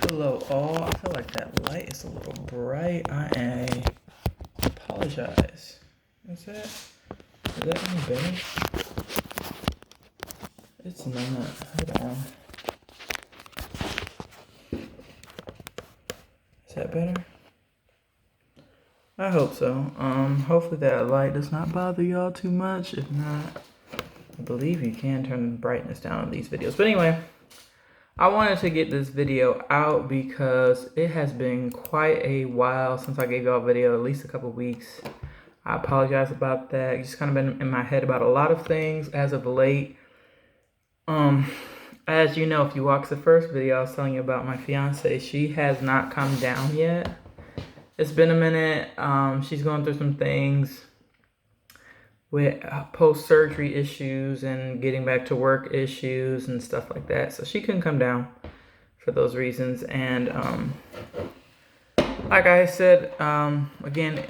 Hello all. I feel like that light is a little bright. I apologize. Is that any better? It's not. Hold on. Is that better? I hope so. Hopefully that light does not bother y'all too much. If not, I believe you can turn the brightness down on these videos. But anyway, I wanted to get this video out because it has been quite a while since I gave y'all a video, at least a couple weeks. I apologize about that. It's just kind of been in my head about a lot of things as of late. As you know, if you watched the first video, I was telling you about my fiance. She has not come down yet. It's been a minute. She's going through some things with post-surgery issues and getting back to work issues and stuff like that. So she couldn't come down for those reasons. And like I said, again,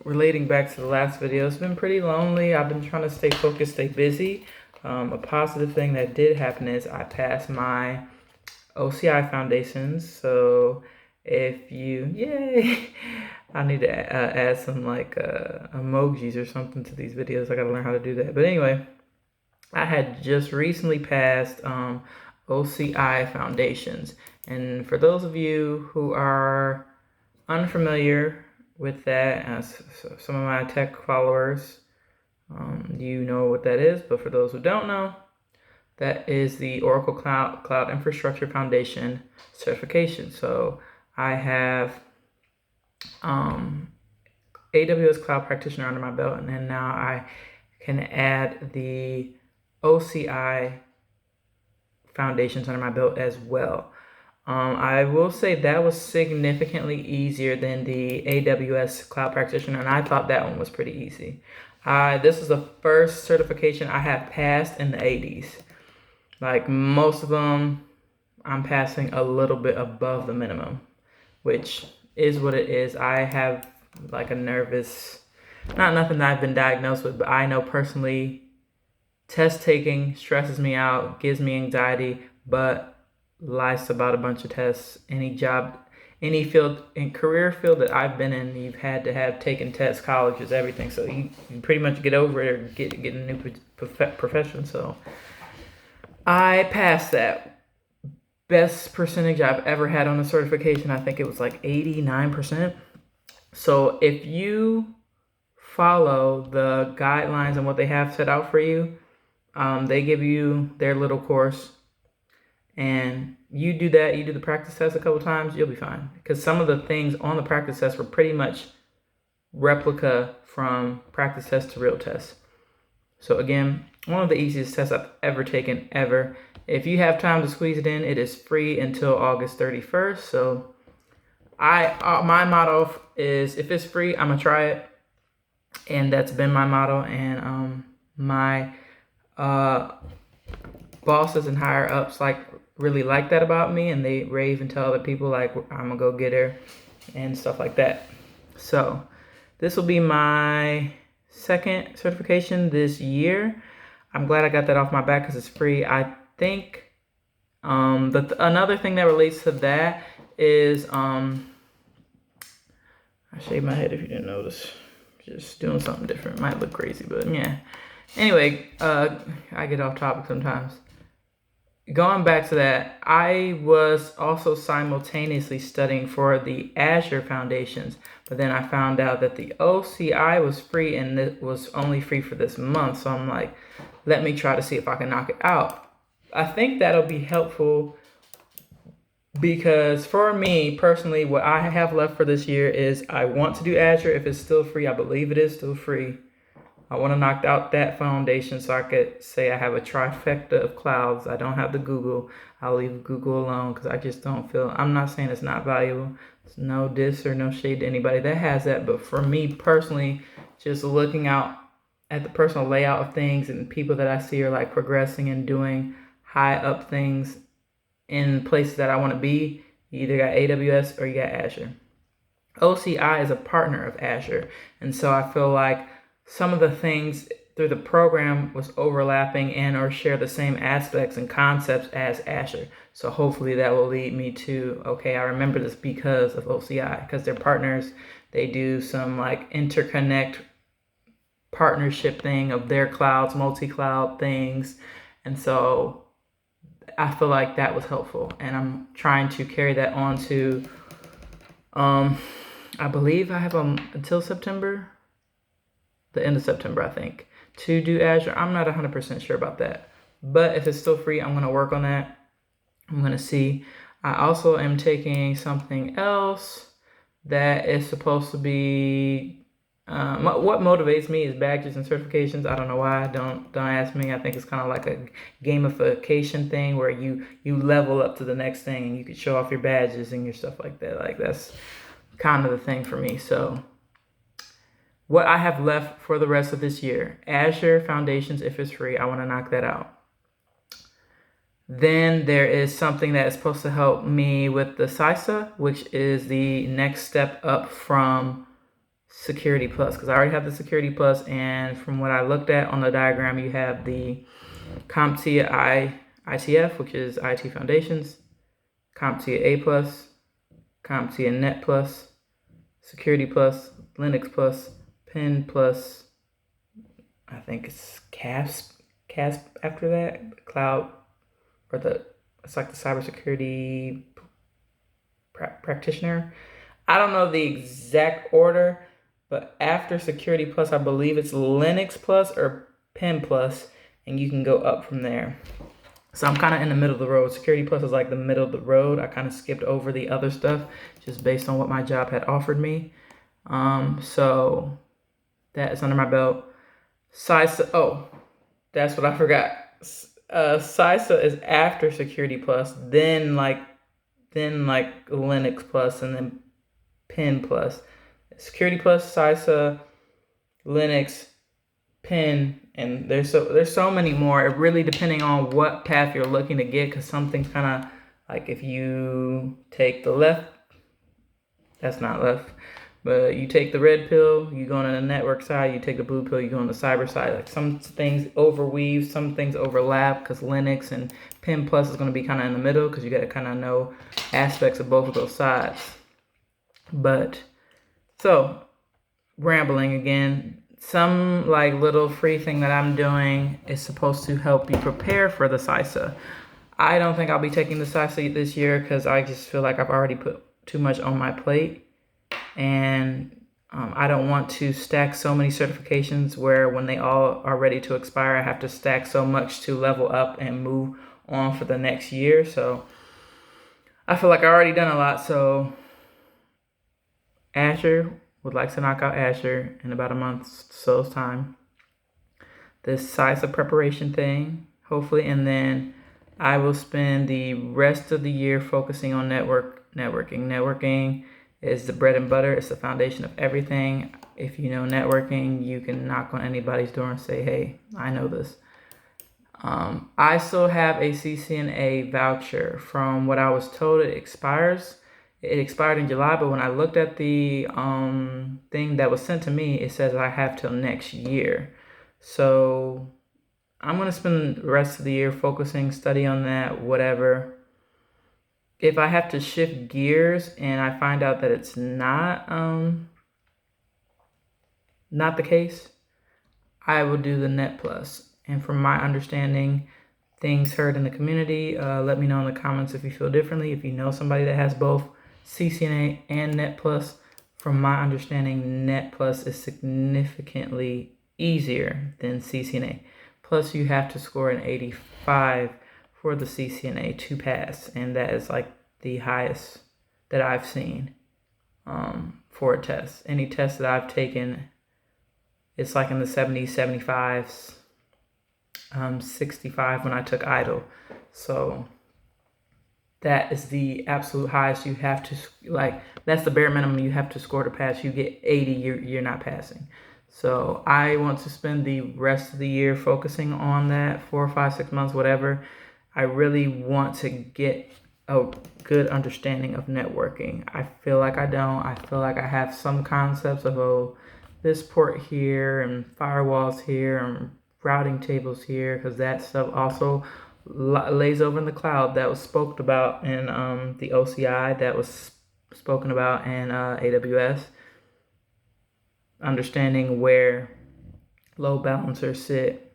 relating back to the last video, it's been pretty lonely. I've been trying to stay focused, stay busy. A positive thing that did happen is I passed my OCI foundations. So if you, yay, I need to add some like emojis or something to these videos. I gotta learn how to do that. But anyway, I had just recently passed OCI foundations. And for those of you who are unfamiliar with that, as some of my tech followers, you know what that is. But for those who don't know, that is the Oracle Cloud Infrastructure Foundation certification. So I have AWS Cloud Practitioner under my belt, and then now I can add the OCI foundations under my belt as well. I will say that was significantly easier than the AWS Cloud Practitioner, and I thought that one was pretty easy. This is the first certification I have passed in the 80s. Like most of them, I'm passing a little bit above the minimum, which is what it is. I have like a nervous, not nothing that I've been diagnosed with, but I know personally test taking stresses me out, gives me anxiety, but life's about a bunch of tests. Any job, any field, in career field that I've been in, you've had to have taken tests, colleges, everything. So you pretty much get over it or get a new profession. So I passed that. Best percentage I've ever had on a certification. I think it was like 89%. So if you follow the guidelines and what they have set out for you, they give you their little course and you do that, you do the practice test a couple times, you'll be fine. Because some of the things on the practice test were pretty much replica from practice test to real test. So again, one of the easiest tests I've ever taken, ever. If you have time to squeeze it in, it is free until August 31st. So my motto is, if it's free, I'm gonna try it. And that's been my motto. And my bosses and higher ups really like that about me, and they rave and tell other people like I'm a go-getter and stuff like that. So this will be my second certification this year. I'm glad I got that off my back because it's free. I think another thing that relates to that is I shaved my head if you didn't notice. Just doing something different. Might look crazy, but yeah. Anyway, I get off topic sometimes. Going back to that, I was also simultaneously studying for the Azure Foundations, but then I found out that the OCI was free and it was only free for this month. So I'm like, let me try to see if I can knock it out. I think that'll be helpful because for me personally, what I have left for this year is I want to do Azure. If it's still free, I believe it is still free. I want to knock out that foundation so I could say I have a trifecta of clouds. I don't have the Google. I'll leave Google alone because I just don't feel, I'm not saying it's not valuable. It's no diss or no shade to anybody that has that. But for me personally, just looking out at the personal layout of things and people that I see are like progressing and doing high up things in places that I want to be, you either got AWS or you got Azure. OCI is a partner of Azure. And so I feel like some of the things through the program was overlapping and or share the same aspects and concepts as Azure. So hopefully that will lead me to, okay, I remember this because of OCI, because they're partners. They do some like interconnect partnership thing of their clouds, multi-cloud things. And so I feel like that was helpful. And I'm trying to carry that on to, I believe I have until September, the end of September, I think, to do Azure. I'm not 100% sure about that. But if it's still free, I'm going to work on that. I'm going to see. I also am taking something else that is supposed to be, what motivates me is badges and certifications. I don't know why. Don't ask me. I think it's kind of like a gamification thing where you level up to the next thing and you could show off your badges and your stuff like that. Like that's kind of the thing for me. So what I have left for the rest of this year, Azure Foundations, if it's free, I want to knock that out. Then there is something that is supposed to help me with the CISA, which is the next step up from Security Plus, because I already have the Security Plus, and from what I looked at on the diagram, you have the CompTIA ITF, which is IT Foundations, CompTIA A Plus, CompTIA Net Plus, Security Plus, Linux Plus, Pen Plus, I think it's CASP after that, Cloud, or it's like the cybersecurity practitioner. I don't know the exact order, but after Security Plus, I believe it's Linux Plus or Pen Plus, and you can go up from there. So I'm kind of in the middle of the road. Security Plus is like the middle of the road. I kind of skipped over the other stuff just based on what my job had offered me. So that is under my belt. CISA, oh, that's what I forgot. CISA is after Security Plus, then like Linux Plus, and then Pen Plus. Security Plus, CISA, Linux, Pen, and there's so many more. It really depending on what path you're looking to get, because something's kind of like if you take the left, that's not left, but you take the red pill, you go on the network side. You take the blue pill, you go on the cyber side. Like some things overweave, some things overlap, because Linux and Pen Plus is going to be kind of in the middle, because you got to kind of know aspects of both of those sides. But so rambling again, some like little free thing that I'm doing is supposed to help you prepare for the CISA. I don't think I'll be taking the CISA this year because I just feel like I've already put too much on my plate, and I don't want to stack so many certifications where when they all are ready to expire, I have to stack so much to level up and move on for the next year. So I feel like I've already done a lot. So Azure, would like to knock out Azure in about a month so's time. This CISA preparation thing, hopefully, and then I will spend the rest of the year focusing on networking. Networking is the bread and butter. It's the foundation of everything. If you know networking, you can knock on anybody's door and say, hey, I know this. I still have a CCNA voucher. From what I was told, it expires. It expired in July, but when I looked at the thing that was sent to me, it says I have till next year. So I'm going to spend the rest of the year focusing, study on that, whatever. If I have to shift gears and I find out that it's not the case, I will do the Net Plus. And from my understanding, things heard in the community, let me know in the comments if you feel differently. If you know somebody that has both CCNA and Net Plus, from my understanding, Net Plus is significantly easier than CCNA. Plus, you have to score an 85 for the CCNA to pass, and that is like the highest that I've seen for a test. Any test that I've taken, it's like in the 70s, 75s, 65 when I took IDLE. So that is the absolute highest you have to, like, that's the bare minimum you have to score to pass. You get 80, you're not passing. So I want to spend the rest of the year focusing on that, 4 or 5, 6 months, whatever. I really want to get a good understanding of networking. I feel like I don't. I feel like I have some concepts of, oh, this port here and firewalls here and routing tables here, because that stuff also lays over in the cloud. That was spoken about in the OCI, that was spoken about in AWS. Understanding where load balancers sit,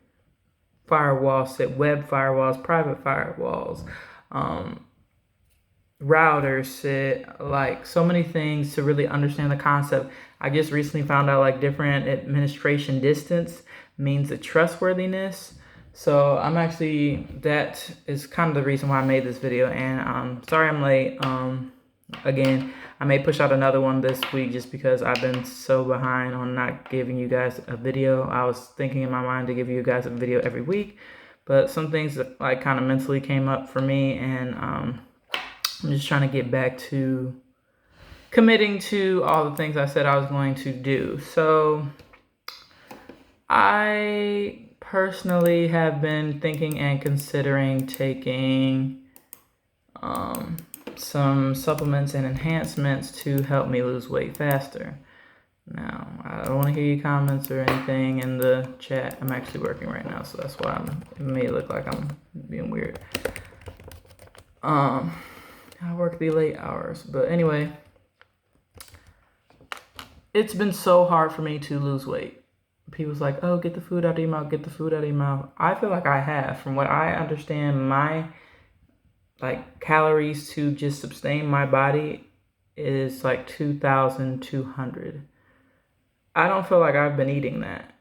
firewalls sit, web firewalls, private firewalls, routers sit, like so many things to really understand the concept. I just recently found out like different administration distance means the trustworthiness. So I'm actually, that is kind of the reason why I made this video. And sorry I'm late. Again, I may push out another one this week just because I've been so behind on not giving you guys a video. I was thinking in my mind to give you guys a video every week, but some things that like kind of mentally came up for me, and I'm just trying to get back to committing to all the things I said I was going to do. So I personally have been thinking and considering taking some supplements and enhancements to help me lose weight faster. Now, I don't want to hear your comments or anything in the chat. I'm actually working right now, so that's why it may look like I'm being weird. I work the late hours, but anyway, it's been so hard for me to lose weight. People's like, oh, get the food out of your mouth, get the food out of your mouth. I feel like I have. From what I understand, my like calories to just sustain my body is like 2,200. I don't feel like I've been eating that.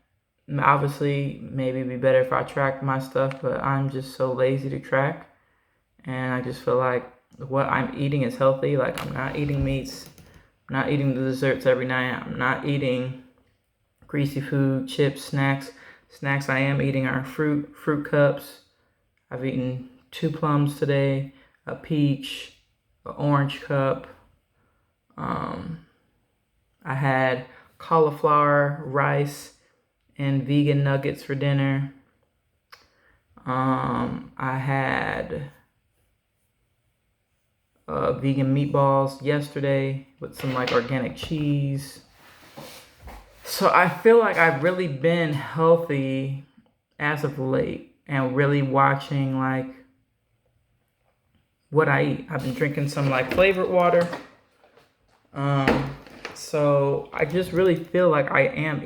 Obviously, maybe it'd be better if I tracked my stuff, but I'm just so lazy to track. And I just feel like what I'm eating is healthy. Like, I'm not eating meats, I'm not eating the desserts every night, I'm not eating greasy food, chips, snacks. Snacks I am eating are fruit cups. I've eaten 2 plums today, a peach, an orange cup. I had cauliflower, rice, and vegan nuggets for dinner. I had vegan meatballs yesterday with some like organic cheese. So I feel like I've really been healthy as of late, and really watching like what I eat. I've been drinking some like flavored water. So I just really feel like I am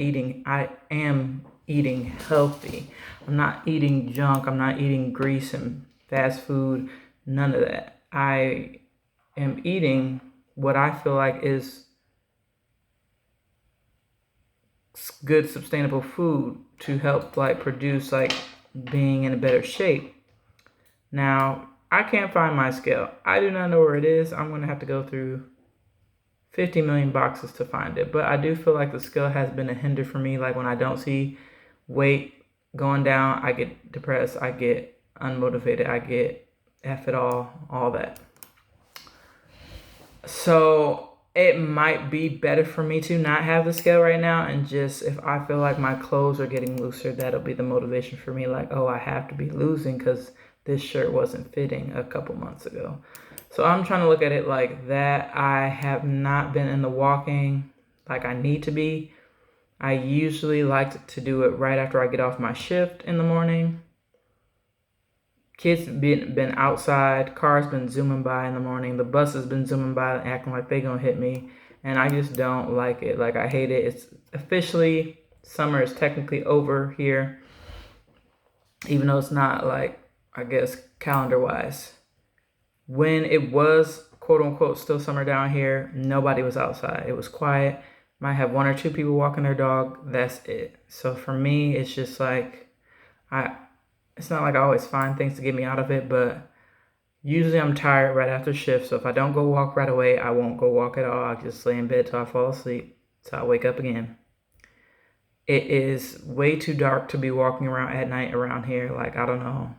eating healthy. I'm not eating junk. I'm not eating grease and fast food. None of that. I am eating what I feel like is good, sustainable food to help like produce like being in a better shape. Now, I can't find my scale. I do not know where it is. I'm going to have to go through 50 million boxes to find it. But I do feel like the scale has been a hinder for me. Like when I don't see weight going down, I get depressed, I get unmotivated, I get F it all that. So it might be better for me to not have the scale right now, and just if I feel like my clothes are getting looser, that'll be the motivation for me. Like, oh, I have to be losing because this shirt wasn't fitting a couple months ago. So I'm trying to look at it like that. I have not been in the walking like I need to be. I usually like to do it right after I get off my shift in the morning. Kids been outside, cars been zooming by in the morning, the bus has been zooming by acting like they gonna hit me, and I just don't like it. Like, I hate it. It's officially, summer is technically over here, even though it's not, like, I guess calendar wise. When it was quote unquote still summer down here, nobody was outside. It was quiet. Might have 1 or 2 people walking their dog, that's it. So for me, it's just like, it's not like I always find things to get me out of it, but usually I'm tired right after shift. So if I don't go walk right away, I won't go walk at all. I'll just lay in bed till I fall asleep, till I wake up again. It is way too dark to be walking around at night around here. Like, I don't know.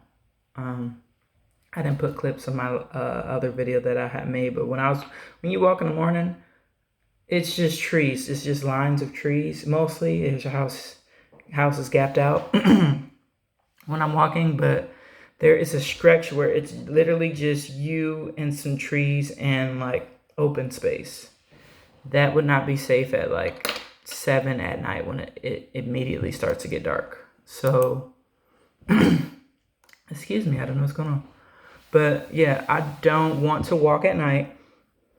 I didn't put clips of my other video that I had made, but when you walk in the morning, it's just trees. It's just lines of trees. Mostly, there's a house is gapped out when I'm walking, but there is a stretch where it's literally just you and some trees and like open space. That would not be safe at like 7 at night when it immediately starts to get dark. So, excuse me, I don't know what's going on. But yeah, I don't want to walk at night.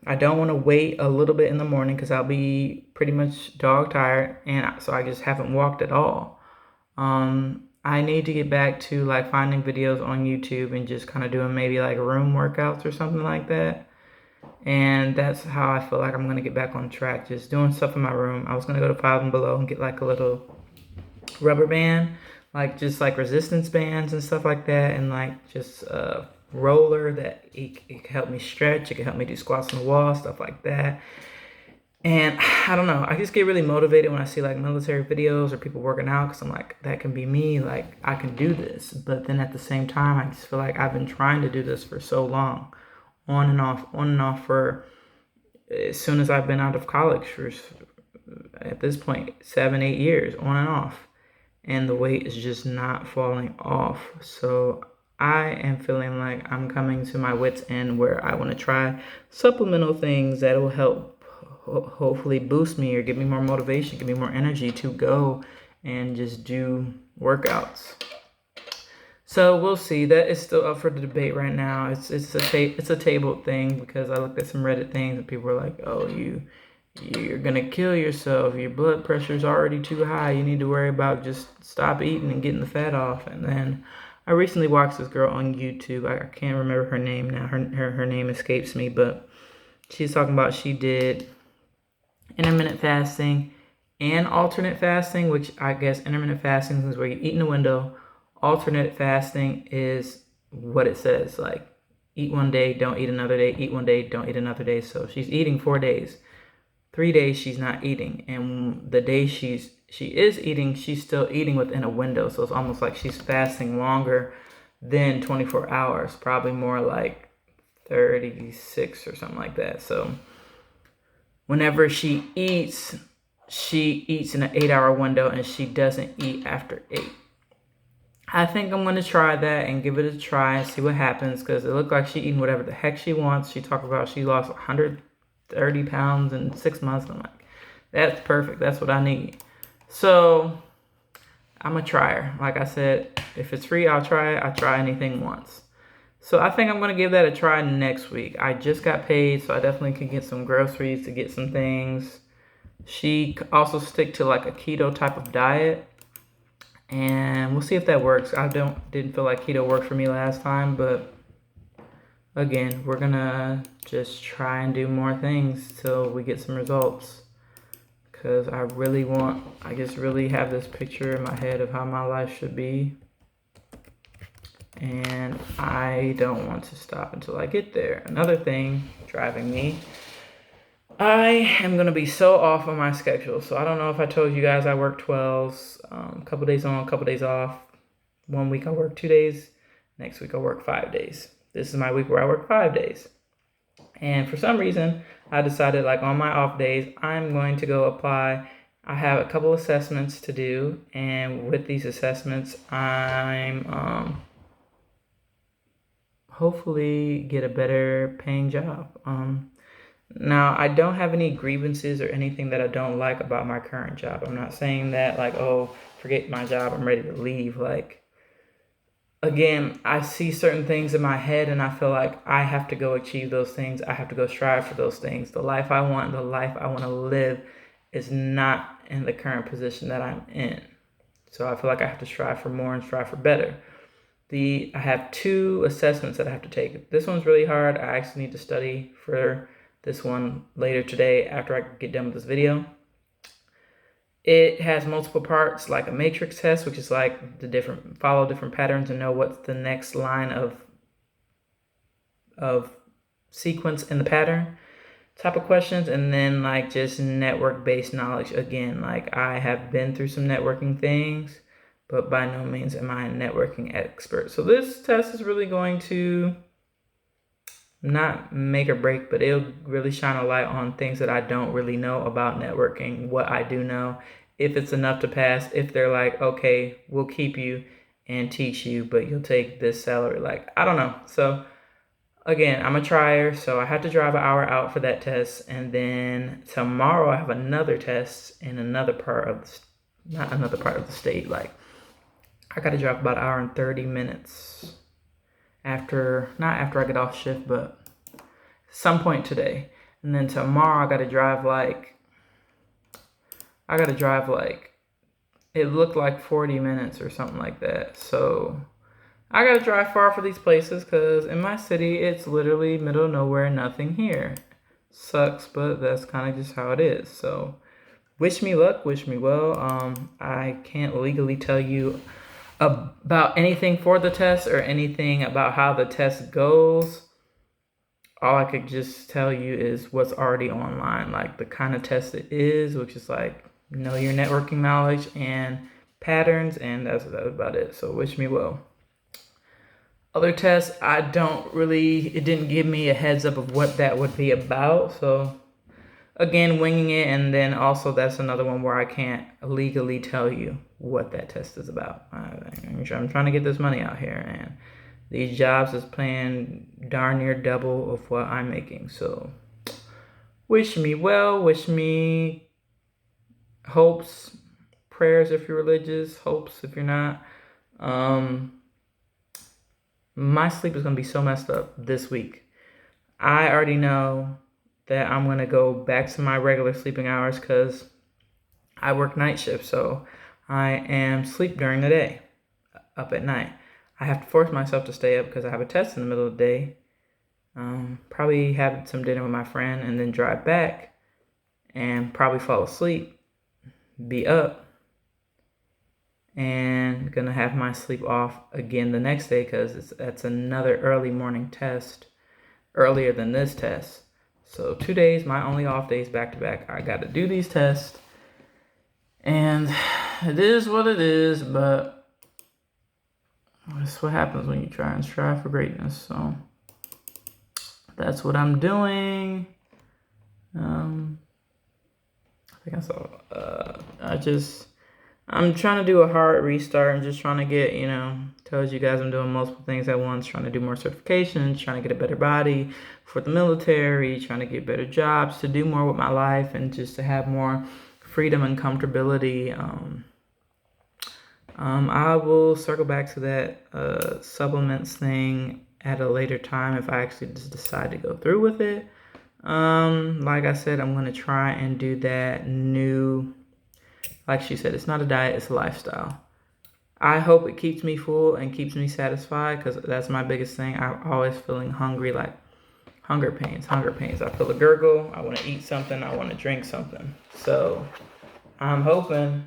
I don't want to wait a little bit in the morning because I'll be pretty much dog tired, and so I just haven't walked at all. I need to get back to like finding videos on YouTube and just kind of doing maybe like room workouts or something like that. And that's how I feel like I'm gonna get back on track, just doing stuff in my room. I was gonna go to Five and Below and get like a little rubber band, like just like resistance bands and stuff like that, and like just a roller that it can help me stretch, it can help me do squats on the wall, stuff like that. And I don't know, I just get really motivated when I see like military videos or people working out, because I'm like, that can be me, like I can do this. But then at the same time, I just feel like I've been trying to do this for so long, on and off for as soon as I've been out of college, for at this point 7-8 years, on and off, and the weight is just not falling off. So I am feeling like I'm coming to my wit's end, where I want to try supplemental things that will help hopefully boost me or give me more motivation, give me more energy to go and just do workouts. So we'll see. That is still up for the debate right now. It's a tabled thing, because I looked at some Reddit things and people were like, "Oh, you're gonna kill yourself. Your blood pressure's already too high. You need to worry about just stop eating and getting the fat off." And then I recently watched this girl on YouTube. I can't remember her name now. Her name escapes me, but she's talking about she did intermittent fasting and alternate fasting, which I guess intermittent fasting is where you eat in a window. Alternate fasting is what it says, like eat one day, don't eat another day, eat one day, don't eat another day. So she's eating 4 days. 3 days she's not eating, and the day she is eating, she's still eating within a window. So it's almost like she's fasting longer than 24 hours, probably more like 36 or something like that. So whenever she eats in an 8-hour window, and she doesn't eat after 8. I think I'm going to try that and give it a try and see what happens, because it looked like she's eating whatever the heck she wants. She talked about she lost 130 pounds in 6 months. I'm like, that's perfect. That's what I need. So I'm a trier. Like I said, if it's free, I'll try it. I try anything once. So I think I'm going to give that a try next week. I just got paid, so I definitely can get some groceries to get some things. She also stick to like a keto type of diet, and we'll see if that works. I didn't feel like keto worked for me last time, but again, we're gonna just try and do more things till we get some results, because I just really have this picture in my head of how my life should be, and I don't want to stop until I get there. Another thing driving me, I am going to be so off on my schedule. So I don't know if I told you guys I work 12s, a couple days on, a couple days off. 1 week I work 2 days, next week I work 5 days. This is my week where I work 5 days. And for some reason, I decided like on my off days, I'm going to go apply. I have a couple assessments to do, and with these assessments, I'm hopefully get a better paying job. Now, I don't have any grievances or anything that I don't like about my current job. I'm not saying that like, oh, forget my job, I'm ready to leave. Like, again, I see certain things in my head, and I feel like I have to go achieve those things. I have to go strive for those things. The life I want, the life I want to live is not in the current position that I'm in. So I feel like I have to strive for more and strive for better. I have 2 assessments that I have to take. This one's really hard. I actually need to study for this one later today after I get done with this video. It has multiple parts, like a matrix test, which is like follow different patterns and know what's the next line of sequence in the pattern type of questions, and then like just network-based knowledge. Again, like I have been through some networking things, but by no means am I a networking expert. So this test is really going to not make or break, but it'll really shine a light on things that I don't really know about networking, what I do know, if it's enough to pass, if they're like, okay, we'll keep you and teach you, but you'll take this salary. Like, I don't know. So again, I'm a trier, so I have to drive an hour out for that test, and then tomorrow I have another test in another part of not another part of the state. Like, I got to drive about an hour and 30 minutes not after I get off shift, but some point today. And then tomorrow I got to drive like it looked like 40 minutes or something like that. So I got to drive far for these places because in my city, it's literally middle of nowhere, nothing here. Sucks, but that's kind of just how it is. So wish me luck, wish me well. I can't legally tell you about anything for the test or anything about how the test goes. All I could just tell you is what's already online, like the kind of test it is, which is like know your networking knowledge and patterns, and that's about it. So wish me well. Other tests, it didn't give me a heads up of what that would be about. So again, winging it, and then also that's another one where I can't legally tell you what that test is about. I'm trying to get this money out here, and these jobs is paying darn near double of what I'm making. So wish me well, wish me hopes, prayers if you're religious, hopes if you're not. My sleep is going to be so messed up this week. I already know that I'm going to go back to my regular sleeping hours because I work night shift. So I am sleep during the day, up at night. I have to force myself to stay up because I have a test in the middle of the day. Probably have some dinner with my friend and then drive back and probably fall asleep, be up, and gonna have my sleep off again the next day because that's another early morning test, earlier than this test. So 2 days, my only off days back to back. I got to do these tests, and it is what it is. But that's what happens when you try and strive for greatness. So that's what I'm doing. I think I saw. I'm trying to do a hard restart. I'm just trying to get, told you guys I'm doing multiple things at once, trying to do more certifications, trying to get a better body for the military, trying to get better jobs, to do more with my life, and just to have more freedom and comfortability. I will circle back to that supplements thing at a later time if I actually just decide to go through with it. Like I said, I'm going to try and do that new. Like she said, it's not a diet, it's a lifestyle. I hope it keeps me full and keeps me satisfied because that's my biggest thing. I'm always feeling hungry, like hunger pains. I feel a gurgle. I want to eat something. I want to drink something. So I'm hoping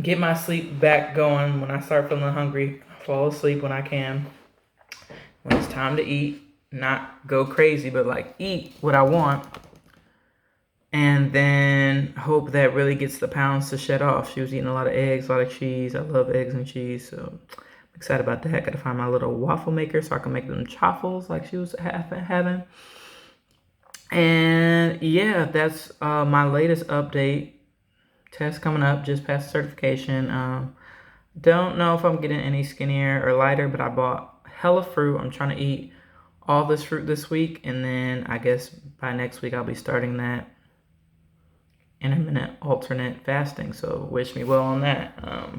get my sleep back going when I start feeling hungry. Fall asleep when I can. When it's time to eat. Not go crazy, but like eat what I want, and then hope that really gets the pounds to shed off. She was eating a lot of eggs, a lot of cheese. I love eggs and cheese, so I'm excited about that. Got to find my little waffle maker so I can make them chaffles like she was having. And yeah, that's my latest update. Test coming up, just passed certification. Don't know if I'm getting any skinnier or lighter, but I bought hella fruit. I'm trying to eat all this fruit this week, and then I guess by next week I'll be starting that intermittent alternate fasting. So wish me well on that. I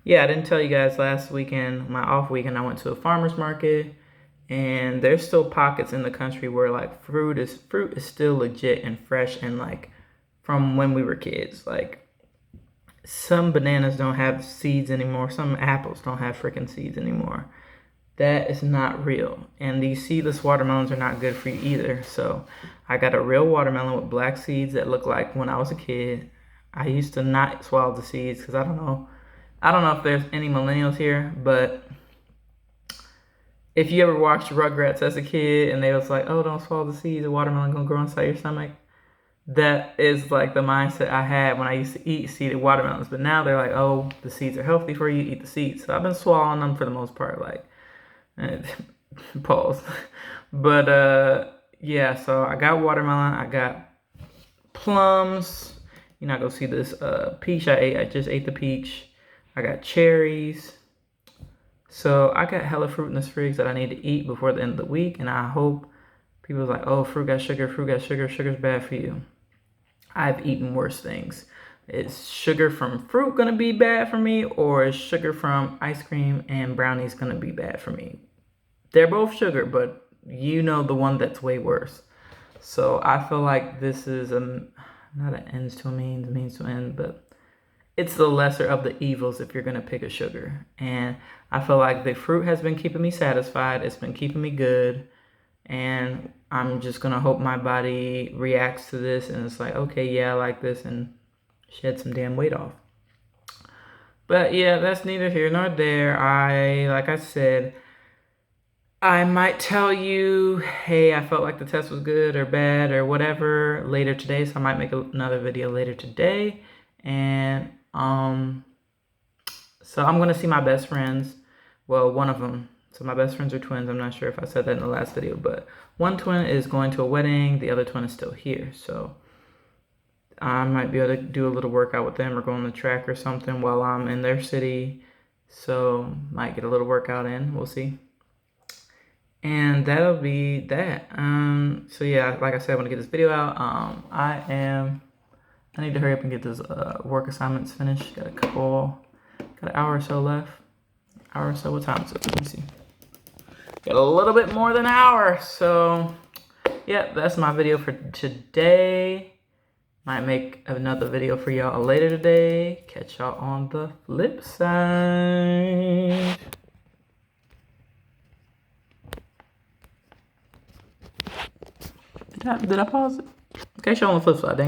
didn't tell you guys last weekend, my off weekend, I went to a farmer's market, and there's still pockets in the country where like fruit is still legit and fresh, and like from when we were kids. Like some bananas don't have seeds anymore. Some apples don't have freaking seeds anymore. That is not real. And these seedless watermelons are not good for you either. So I got a real watermelon with black seeds that look like when I was a kid. I used to not swallow the seeds because I don't know if there's any millennials here, but if you ever watched Rugrats as a kid and they was like, oh, don't swallow the seeds, the watermelon gonna grow inside your stomach. That is like the mindset I had when I used to eat seeded watermelons. But now they're like, oh, the seeds are healthy for you, eat the seeds. So I've been swallowing them for the most part, like pause. But so I got watermelon, I got plums. You're not gonna see this peach I ate. I just ate the peach. I got cherries. So I got hella fruit in this fridge that I need to eat before the end of the week. And I hope people are like, oh, fruit got sugar, sugar's bad for you. I've eaten worse things. Is sugar from fruit gonna be bad for me, or is sugar from ice cream and brownies gonna be bad for me? They're both sugar, but you know the one that's way worse. So I feel like this is not an ends to a means to an end, but it's the lesser of the evils if you're gonna pick a sugar. And I feel like the fruit has been keeping me satisfied. It's been keeping me good. And I'm just gonna hope my body reacts to this and it's like, okay, yeah, I like this, and shed some damn weight off. But yeah, that's neither here nor there. Like I said, I might tell you, hey, I felt like the test was good or bad or whatever later today. So I might make another video later today. And so I'm gonna see my best friends. Well, one of them. So my best friends are twins. I'm not sure if I said that in the last video, but one twin is going to a wedding. The other twin is still here. So I might be able to do a little workout with them or go on the track or something while I'm in their city. So might get a little workout in. We'll see. And that'll be that. So yeah, like I said, I want to get this video out. I need to hurry up and get this work assignments finished. Got an hour or so left. Hour or so. What time is it? Let me see. Got a little bit more than an hour. So yeah, that's my video for today. Might make another video for y'all later today. Catch y'all on the flip side. Did I pause it? Catch y'all on the flip side, dang.